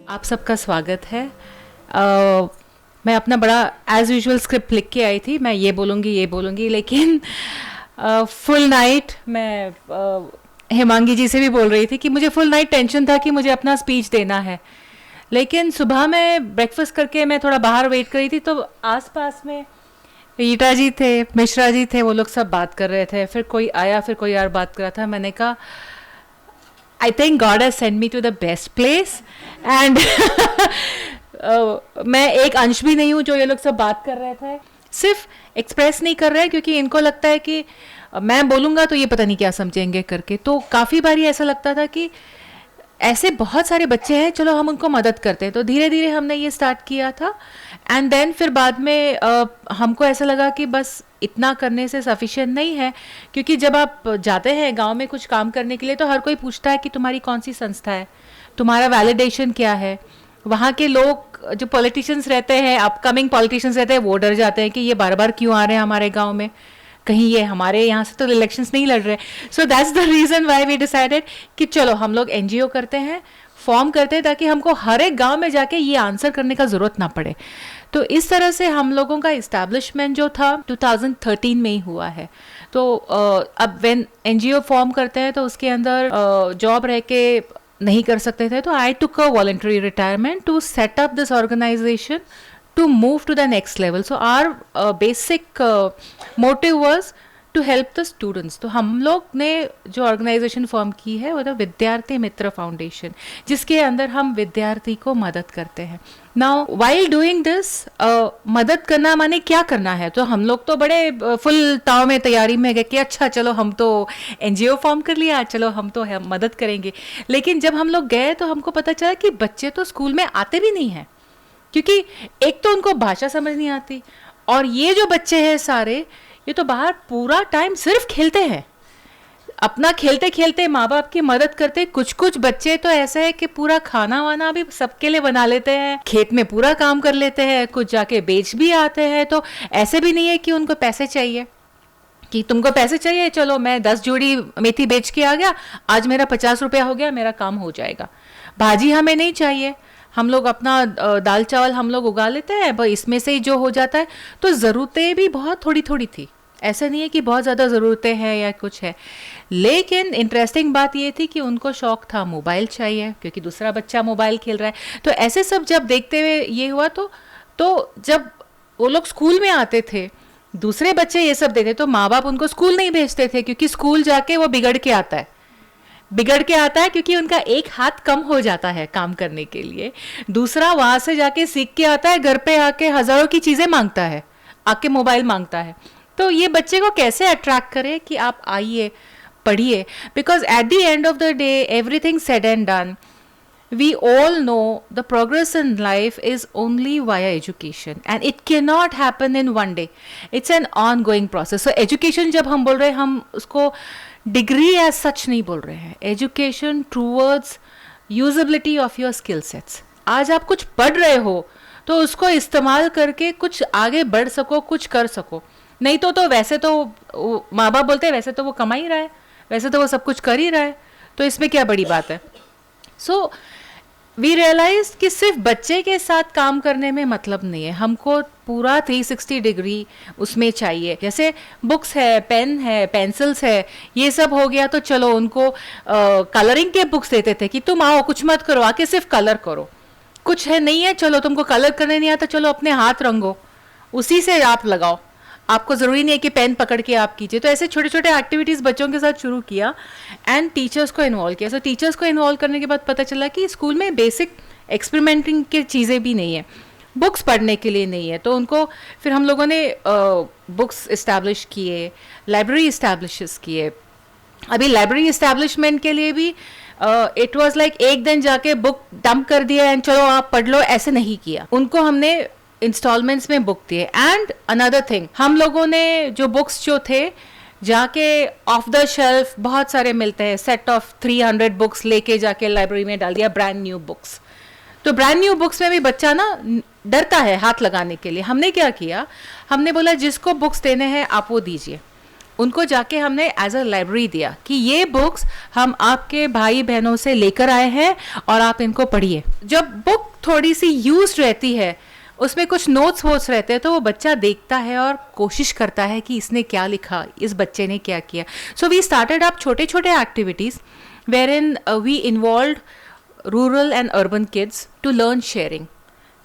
आप सबका स्वागत है। मैं अपना बड़ा एज यूजुअल स्क्रिप्ट लिख के आई थी, मैं ये बोलूँगी लेकिन फुल नाइट मैं हेमांगी जी से भी बोल रही थी कि मुझे फुल नाइट टेंशन था कि मुझे अपना स्पीच देना है। लेकिन सुबह में ब्रेकफास्ट करके मैं थोड़ा बाहर वेट कर रही थी, तो आसपास में रीटा जी थे, मिश्रा जी थे, वो लोग सब बात कर रहे थे। फिर कोई आया, फिर कोई और बात कर रहा था। मैंने कहा I think God has send me to the best place and मैं एक अंश भी नहीं हूँ जो ये लोग सब बात कर रहे थे। सिर्फ एक्सप्रेस नहीं कर रहे हैं क्योंकि इनको लगता है कि मैं बोलूँगा तो ये पता नहीं क्या समझेंगे करके। तो काफ़ी बारी ऐसा लगता था कि ऐसे बहुत सारे बच्चे हैं, चलो हम उनको मदद करते हैं। तो धीरे धीरे हमने ये स्टार्ट किया था एंड देन फिर बाद में हमको ऐसा लगा कि बस इतना करने से सफिशिएंट नहीं है, क्योंकि जब आप जाते हैं गांव में कुछ काम करने के लिए तो हर कोई पूछता है कि तुम्हारी कौन सी संस्था है, तुम्हारा वैलिडेशन क्या है। वहाँ के लोग जो पॉलिटिशियंस रहते हैं, अपकमिंग पॉलिटिशियंस रहते हैं, वो डर जाते हैं कि ये बार बार क्यों आ रहे हैं हमारे गाँव में, कहीं ये हमारे यहाँ से तो इलेक्शंस नहीं लड़ रहे। So that's the reason why we decided कि चलो हम लोग एनजीओ करते हैं, फॉर्म करते हैं, ताकि हमको हर एक गांव में जाके ये आंसर करने का ज़रूरत ना पड़े। तो इस तरह से हम लोगों का इस्टेब्लिशमेंट जो था 2013 में ही हुआ है। तो अब व्हेन एनजीओ फॉर्म करते हैं तो उसके अंदर जॉब रह के नहीं कर सकते थे, तो I took a voluntary retirement to set up this organisation to move to the next level. So our basic motive was to help the students. तो हम लोग ने जो ऑर्गेनाइजेशन फॉर्म की है वो था विद्यार्थी मित्र फाउंडेशन, जिसके अंदर हम विद्यार्थी को मदद करते हैं। नाउ वाइल डूइंग दिस, मदद करना माने क्या करना है, तो हम लोग तो बड़े फुल ताव में तैयारी में गए कि अच्छा चलो हम तो एनजीओ फॉर्म कर लिया, चलो हम तो मदद करेंगे। लेकिन जब हम लोग गए तो हमको पता चला कि बच्चे तो स्कूल में आते भी नहीं हैं, क्योंकि एक तो उनको भाषा समझ नहीं आती, और ये जो बच्चे हैं सारे, ये तो बाहर पूरा टाइम सिर्फ खेलते हैं। अपना खेलते खेलते माँ बाप की मदद करते। कुछ कुछ बच्चे तो ऐसे है कि पूरा खाना वाना भी सबके लिए बना लेते हैं, खेत में पूरा काम कर लेते हैं, कुछ जाके बेच भी आते हैं। तो ऐसे भी नहीं है कि उनको पैसे चाहिए, कि तुमको पैसे चाहिए, चलो मैं 10 जोड़ी मेथी बेच के आ गया, आज मेरा 50 रुपया हो गया, मेरा काम हो जाएगा। भाजी हमें नहीं चाहिए, हम लोग अपना दाल चावल हम लोग उगा लेते हैं, पर इसमें से ही जो हो जाता है। तो ज़रूरतें भी बहुत थोड़ी थोड़ी थी, ऐसा नहीं है कि बहुत ज़्यादा ज़रूरतें हैं या कुछ है। लेकिन इंटरेस्टिंग बात ये थी कि उनको शौक था मोबाइल चाहिए, क्योंकि दूसरा बच्चा मोबाइल खेल रहा है। तो ऐसे सब जब देखते हुए ये हुआ, तो जब वो लोग स्कूल में आते थे, दूसरे बच्चे ये सब देखते, तो माँ बाप उनको स्कूल नहीं भेजते थे, क्योंकि स्कूल जाके वो बिगड़ के आता है, क्योंकि उनका एक हाथ कम हो जाता है काम करने के लिए। दूसरा वहां से जाके सीख के आता है, घर पे आके हजारों की चीजें मांगता है, आके मोबाइल मांगता है। तो ये बच्चे को कैसे अट्रैक्ट करे कि आप आइए पढ़िए, because at the end of the day everything said and done, we all know the progress in life is only via education and it cannot happen in one day. It's an ongoing process. So education जब हम बोल रहे हैं, हम उसको degree as such नहीं बोल रहे हैं। Education towards usability of your skill sets. आज आप कुछ पढ़ रहे हो तो उसको इस्तेमाल करके कुछ आगे बढ़ सको, कुछ कर सको। नहीं तो वैसे तो माँ बाप बोलते हैं वैसे तो वो कमा ही रहा है, वैसे तो वो सब कुछ कर ही रहा है, तो इसमें क्या बड़ी बात है। सो वी रियलाइज कि सिर्फ बच्चे के साथ काम करने में मतलब नहीं है, हमको पूरा 360 डिग्री उसमें चाहिए। जैसे बुक्स है, पेन है, पेंसिल्स है, ये सब हो गया तो चलो उनको कलरिंग के बुक्स देते थे कि तुम आओ कुछ मत करो, आके सिर्फ कलर करो। कुछ है नहीं है, चलो तुमको कलर करने नहीं आता, चलो अपने हाथ रंगो, उसी से आप लगाओ, आपको ज़रूरी नहीं है कि पेन पकड़ के आप कीजिए। तो ऐसे छोटे छोटे एक्टिविटीज़ बच्चों के साथ शुरू किया एंड टीचर्स को इन्वॉल्व किया। सो टीचर्स को इन्वॉल्व करने के बाद पता चला कि स्कूल में बेसिक एक्सपेरिमेंटिंग की चीज़ें भी नहीं है, बुक्स पढ़ने के लिए नहीं है। तो उनको फिर हम लोगों ने बुक्स इस्टेब्लिश किए, लाइब्रेरी इस्टेब्लिश किए। अभी लाइब्रेरी इस्टेब्लिशमेंट के लिए भी इट वाज लाइक एक दिन जाके बुक डंप कर दिया एंड चलो आप पढ़ लो, ऐसे नहीं किया। उनको हमने इंस्टॉलमेंट्स में बुक दिए। एंड अनदर थिंग, हम लोगों ने जो बुक्स जो थे जाके ऑफ द शेल्फ बहुत सारे मिलते हैं, सेट ऑफ 300 बुक्स लेके जाके लाइब्रेरी में डाल दिया, ब्रांड न्यू बुक्स। तो ब्रांड न्यू बुक्स में भी बच्चा ना डरता है हाथ लगाने के लिए। हमने क्या किया, हमने बोला जिसको बुक्स देने हैं आप वो दीजिए, उनको जाके हमने एज अ लाइब्रेरी दिया कि ये बुक्स हम आपके भाई बहनों से लेकर आए हैं और आप इनको पढ़िए। जब बुक थोड़ी सी यूज रहती है, उसमें कुछ नोट्स वोट्स रहते हैं, तो वो बच्चा देखता है और कोशिश करता है कि इसने क्या लिखा, इस बच्चे ने क्या किया। सो वी स्टार्टेड अप छोटे छोटे activities wherein we involve rural and urban kids to learn sharing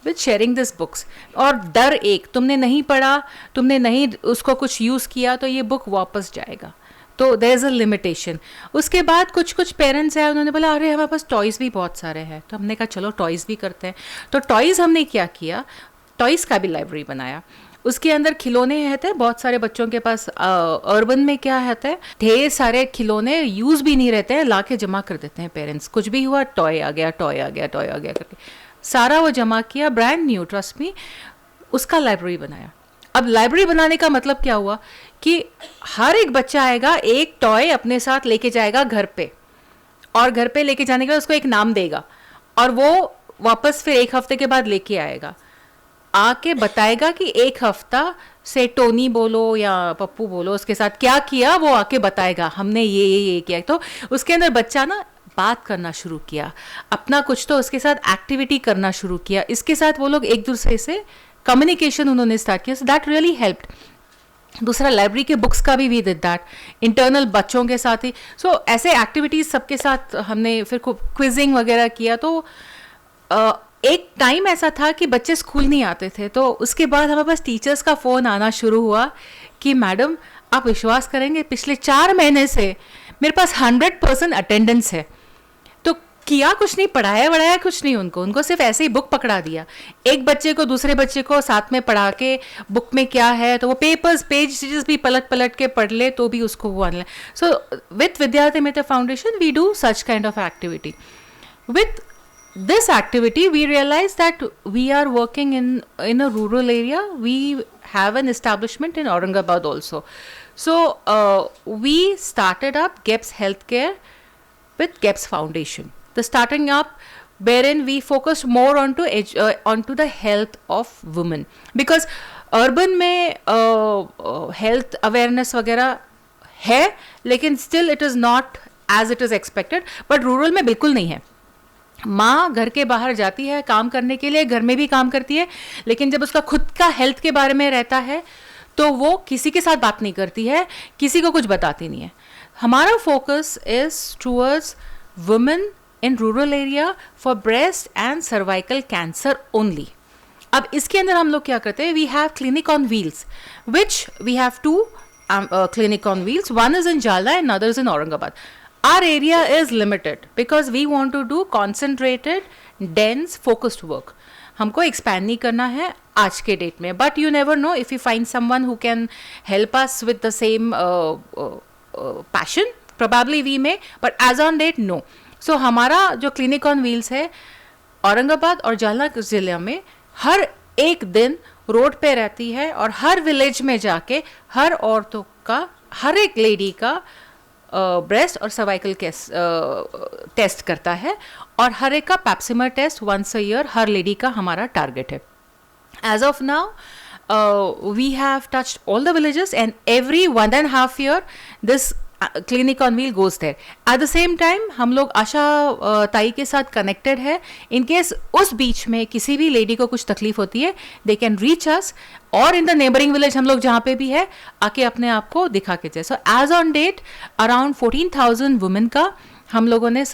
with sharing this books. और डर एक, तुमने नहीं पढ़ा, तुमने नहीं उसको कुछ यूज़ किया तो ये बुक वापस जाएगा, तो देयर इज़ अ लिमिटेशन। उसके बाद कुछ कुछ पेरेंट्स हैं, उन्होंने बोला अरे हमारे पास टॉयज़ भी बहुत सारे हैं, तो हमने कहा चलो टॉयज़ भी करते हैं। तो टॉयज़ हमने क्या किया, टॉयज़ का भी लाइब्रेरी बनाया। उसके अंदर खिलौने रहते हैं बहुत सारे बच्चों के पास। अर्बन में क्या रहता है, ढेर सारे खिलौने यूज़ भी नहीं रहते हैं, ला के जमा कर देते हैं पेरेंट्स। कुछ भी हुआ टॉय आ गया, टॉय आ गया, टॉय आ गया करके सारा वो जमा किया, ब्रांड न्यू, ट्रस्ट मी, उसका लाइब्रेरी बनाया। अब लाइब्रेरी बनाने का मतलब क्या हुआ कि हर एक बच्चा आएगा, एक टॉय अपने साथ लेके जाएगा घर पे, और घर पे लेके जाने के बाद उसको एक नाम देगा, और वो वापस फिर एक हफ्ते के बाद लेके आएगा, आके बताएगा कि एक हफ्ता से टोनी बोलो या पप्पू बोलो उसके साथ क्या किया, वो आके बताएगा हमने ये किया। तो उसके अंदर बच्चा ना बात करना शुरू किया, अपना कुछ तो उसके साथ एक्टिविटी करना शुरू किया, इसके साथ वो लोग एक दूसरे से कम्युनिकेशन उन्होंने स्टार्ट किया। So that really helped. दूसरा लाइब्रेरी के बुक्स का भी वी डिड दैट इंटरनल बच्चों के साथ ही। सो ऐसे एक्टिविटीज़ सबके साथ हमने फिर क्विजिंग वगैरह किया। तो एक टाइम ऐसा था कि बच्चे स्कूल नहीं आते थे, तो उसके बाद हमारे पास टीचर्स का फ़ोन आना शुरू हुआ कि मैडम आप विश्वास करेंगे पिछले 4 महीने से मेरे पास 100% अटेंडेंस है। तो किया कुछ नहीं, पढ़ाया कुछ नहीं, उनको सिर्फ ऐसे ही बुक पकड़ा दिया। एक बच्चे को दूसरे बच्चे को साथ में पढ़ा के बुक में क्या है तो वो पेजेस भी पलट के पढ़ ले तो भी उसको वो आने। So with Vidyarthi Mitra foundation we do such kind of activity. With this activity we realized that we are working in a rural area. We have an establishment in Aurangabad also, so we started up GEPS Healthcare with GEPS Foundation. The starting up wherein we focused more onto the health of women, because urban में health awareness वगैरह है, लेकिन still it is not as it is expected, but rural में बिल्कुल नहीं है। माँ घर के बाहर जाती है काम करने के लिए, घर में भी काम करती है, लेकिन जब उसका खुद का हेल्थ के बारे में रहता है तो वो किसी के साथ बात नहीं करती है, किसी को कुछ बताती नहीं है। हमारा focus is towards women in rural area for breast and cervical cancer only. अब इसके अंदर हम लोग क्या करते हैं, we have clinic on wheels which we have 2 clinic on wheels. One is in Jalna and another is in Aurangabad. Our area is limited because we want to do concentrated, dense, focused work. हमको expand नहीं करना है आज के date में, but you never know if you find someone who can help us with the same passion, probably we may, but as on date no. So हमारा जो clinic on wheels है औरंगाबाद और जालना ज़िले में हर एक दिन रोड पे रहती है और हर विलेज में जाके हर औरतों का, हर एक लेडी का ब्रेस्ट और सर्वाइकल टेस्ट करता है, और हर एक का pap smear test once a year हर लेडी का हमारा टारगेट है। As of now, we have touched all the villages and every 1.5 year this clinic on wheel goes there. At the same time हम लोग आशा ताई के साथ कनेक्टेड है। इन केस उस बीच में किसी भी लेडी को कुछ तकलीफ होती है, दे कैन रीच अस, और इन द नेबरिंग विलेज हम लोग जहाँ पे भी है आके अपने आप को दिखा के जाए। So as on date around 14,000 women का हम लोगों ने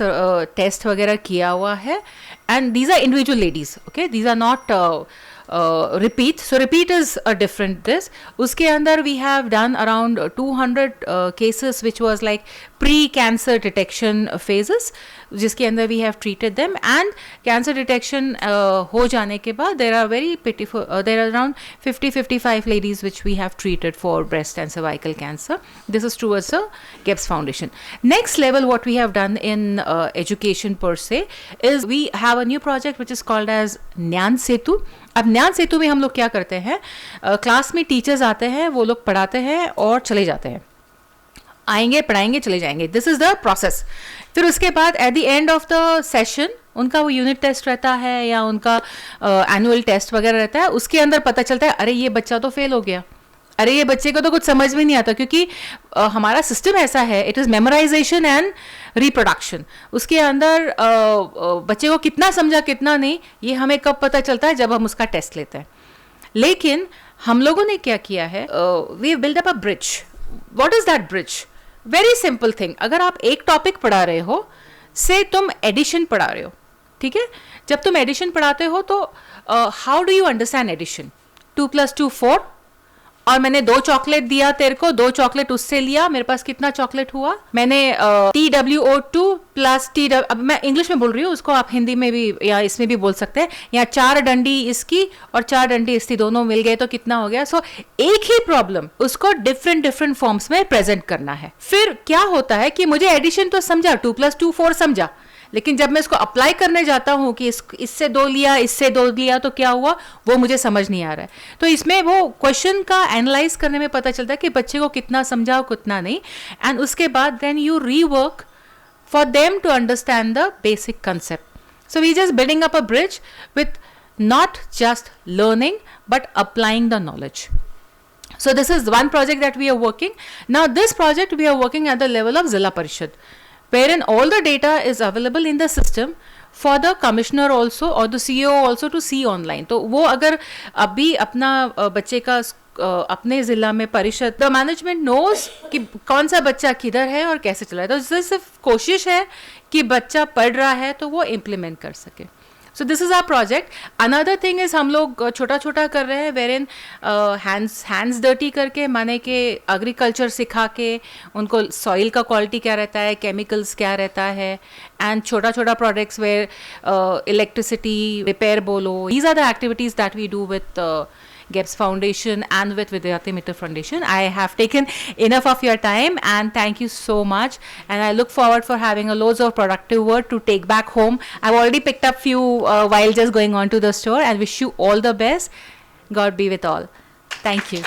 टेस्ट वगैरह किया हुआ है, and these are individual ladies, okay, these are not repeat. So repeat is a different this. उसके अंदर we have done around 200 cases which was like pre-cancer detection phases, जिसके अंदर we have treated them, and cancer detection हो जाने के बाद there are very pitiful, there are around 50-55 ladies which we have treated for breast and cervical cancer. This is towards the GEPS Foundation. Next level what we have done in education per se is we have a new project which is called as Nyan Setu. अब ज्ञान सेतु में हम लोग क्या करते हैं, class में teachers आते हैं, वो लोग पढ़ाते हैं और चले जाते हैं, आएंगे पढ़ाएंगे चले जाएंगे, दिस इज़ द प्रोसेस। फिर उसके बाद at the end of the session उनका वो यूनिट टेस्ट रहता है या उनका एनुअल टेस्ट वगैरह रहता है, उसके अंदर पता चलता है अरे ये बच्चा तो फेल हो गया, अरे ये बच्चे को तो कुछ समझ में नहीं आता, क्योंकि हमारा सिस्टम ऐसा है, it is memorisation and reproduction. उसके अंदर बच्चे को कितना समझा कितना नहीं, ये हमें कब पता चलता है, जब हम उसका टेस्ट लेते हैं। लेकिन हम लोगों ने क्या किया है, we build up a bridge. What is that bridge? Very simple thing. अगर आप एक टॉपिक पढ़ा रहे हो, से तुम एडिशन पढ़ा रहे हो, ठीक है, जब तुम एडिशन पढ़ाते हो तो how do you understand addition? 2 + 2 4, और मैंने 2 चॉकलेट दिया तेरे को, 2 चॉकलेट उससे लिया, मेरे पास कितना चॉकलेट हुआ? मैंने TWO2 + T, अब मैं इंग्लिश में बोल रही हूँ, उसको आप हिंदी में भी या इसमें भी बोल सकते हैं। या 4 डंडी इसकी और 4 डंडी इसकी, दोनों मिल गए तो कितना हो गया? सो एक ही प्रॉब्लम उसको डिफरेंट फॉर्म्स में प्रेजेंट करना है। फिर क्या होता है कि मुझे एडिशन तो समझा, 2 + 2 4 समझा, लेकिन जब मैं इसको अप्लाई करने जाता हूं कि इससे 2 लिया, इससे 2 लिया, तो क्या हुआ, वो मुझे समझ नहीं आ रहा है। तो इसमें वो क्वेश्चन का एनालाइज करने में पता चलता है कि बच्चे को कितना समझा और कितना नहीं, एंड उसके बाद then you rework for them to understand the basic concept. So we just building up a bridge with not just learning but applying the knowledge. So this is one project that we are working. Now this project we are working at the level of Zilla Parishad, wherein all the data is available in the system for the commissioner also or the CEO also to see online. तो वो अगर अभी अपना बच्चे का अपने ज़िला में परिषद, द मैनेजमेंट नोज कि कौन सा बच्चा किधर है और कैसे चला है, तो सिर्फ कोशिश है कि बच्चा पढ़ रहा है तो वो इम्प्लीमेंट कर सके. So this is our project. Another thing is हम लोग छोटा छोटा कर रहे हैं, wherein hands dirty करके, माने कि एग्रीकल्चर सिखा के उनको सॉइल का क्वालिटी क्या रहता है, केमिकल्स क्या रहता है, एंड छोटा छोटा प्रोडक्ट्स वेयर इलेक्ट्रिसिटी रिपेयर बोलो. These are the activities that we do with GEPS Foundation and with Vidyarthi Mitra Foundation. I have taken enough of your time and thank you so much, and I look forward for having a loads of productive work to take back home. I've already picked up few while just going on to the store, and wish you all the best. God be with all. Thank you.